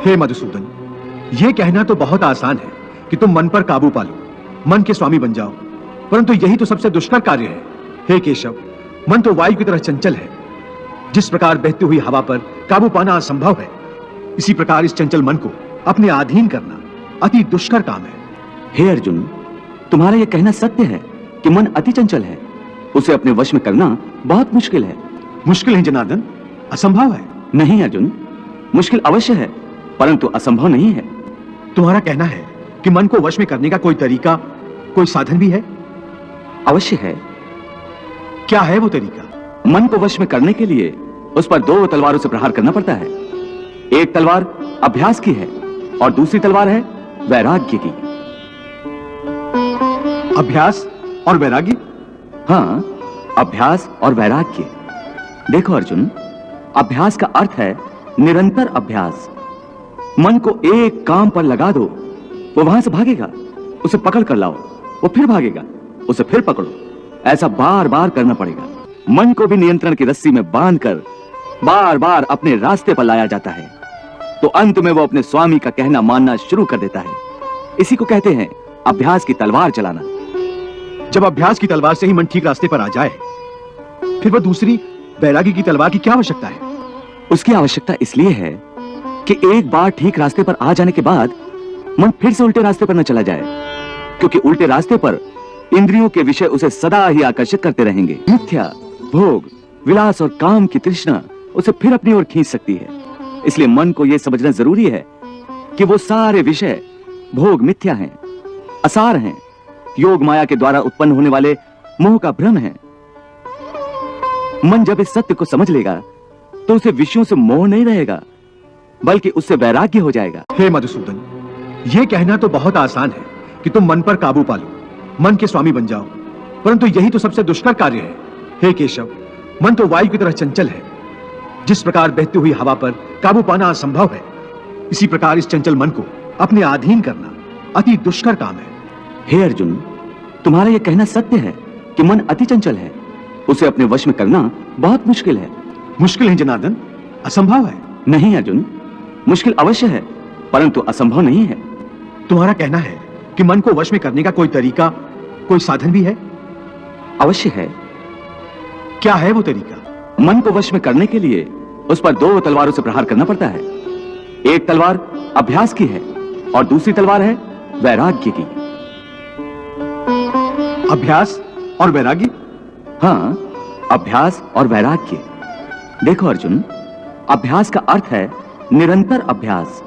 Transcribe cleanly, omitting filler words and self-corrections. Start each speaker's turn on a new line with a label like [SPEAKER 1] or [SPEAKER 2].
[SPEAKER 1] हे मधुसूदन, ये कहना तो बहुत आसान है कि तुम मन पर काबू पालो, मन के स्वामी बन जाओ, परंतु यही तो सबसे दुष्कर कार्य है। हे केशव, मन तो वायु की तरह चंचल है। जिस प्रकार बहती हुई हवा पर काबू पाना असंभव है, इसी प्रकार इस चंचल मन को अपने अधीन करना अति दुष्कर काम है।
[SPEAKER 2] हे अर्जुन, तुम्हारा यह कहना सत्य है कि मन अति चंचल है, उसे अपने वश में करना बहुत मुश्किल है।
[SPEAKER 1] मुश्किल है जनार्दन, असंभव है।
[SPEAKER 2] नहीं अर्जुन, मुश्किल अवश्य है, परंतु असंभव नहीं है।
[SPEAKER 1] तुम्हारा कहना है कि मन को वश में करने का कोई तरीका, कोई साधन भी है?
[SPEAKER 2] अवश्य है।
[SPEAKER 1] क्या है वो तरीका?
[SPEAKER 2] मन को वश में करने के लिए उस पर 2 तलवारों से प्रहार करना पड़ता है। एक तलवार अभ्यास की है और दूसरी तलवार है वैराग्य की।
[SPEAKER 1] अभ्यास और वैराग्य?
[SPEAKER 2] हाँ, अभ्यास और वैराग्य। देखो अर्जुन, अभ्यास का अर्थ है निरंतर अभ्यास। मन को एक काम पर लगा दो, वो वहां से भागेगा, उसे पकड़ कर लाओ, वो फिर भागेगा, उसे फिर पकड़ो, ऐसा बार बार करना पड़ेगा। मन को भी नियंत्रण की रस्सी में बांधकर बार बार अपने रास्ते पर लाया जाता है, तो अंत में वो अपने स्वामी का कहना मानना शुरू कर देता है। इसी को कहते हैं अभ्यास की तलवार चलाना।
[SPEAKER 1] जब अभ्यास की तलवार से ही मन ठीक रास्ते पर आ जाए, फिर वह दूसरी वैराग्य की तलवार की क्या आवश्यकता है?
[SPEAKER 2] उसकी आवश्यकता इसलिए है कि एक बार ठीक रास्ते पर आ जाने के बाद मन फिर से उल्टे रास्ते पर न चला जाए, क्योंकि उल्टे रास्ते पर इंद्रियों के विषय उसे सदा ही आकर्षित करते रहेंगे। मिथ्या, भोग, विलास और काम की तृष्णा उसे फिर अपनी ओर खींच सकती है। इसलिए मन को यह समझना जरूरी है कि वो सारे विषय भोग मिथ्या हैं, असार हैं, योग माया के द्वारा उत्पन्न होने वाले मोह का भ्रम है। मन जब इस सत्य को समझ लेगा तो उसे विषयों से मोह नहीं रहेगा, बल्कि उससे वैराग्य हो जाएगा।
[SPEAKER 1] हे मधुसूदन, ये कहना तो बहुत आसान है कि तुम मन पर काबू पालो, मन के स्वामी बन जाओ, परंतु यही तो सबसे दुष्कर कार्य है। हे केशव, मन तो वायु की तरह चंचल है। जिस प्रकार बहती हुई हवा पर काबू पाना असंभव है, इसी प्रकार इस चंचल मन को अपने अधीन करना अति दुष्कर काम है।
[SPEAKER 2] हे अर्जुन, तुम्हारा यह कहना सत्य है कि मन अति चंचल है, उसे अपने वश में करना बहुत मुश्किल है।
[SPEAKER 1] मुश्किल है जनार्दन, असंभव है।
[SPEAKER 2] नहीं अर्जुन, मुश्किल अवश्य है, परंतु असंभव नहीं है।
[SPEAKER 1] तुम्हारा कहना है कि मन को वश में करने का कोई तरीका, कोई साधन भी है?
[SPEAKER 2] अवश्य है।
[SPEAKER 1] क्या है वो तरीका?
[SPEAKER 2] मन को वश में करने के लिए उस पर 2 तलवारों से प्रहार करना पड़ता है। एक तलवार अभ्यास की है और दूसरी तलवार है वैराग्य की।
[SPEAKER 1] अभ्यास और वैराग्य?
[SPEAKER 2] हाँ, अभ्यास और वैराग्य। देखो अर्जुन, अभ्यास का अर्थ है निरंतर अभ्यास।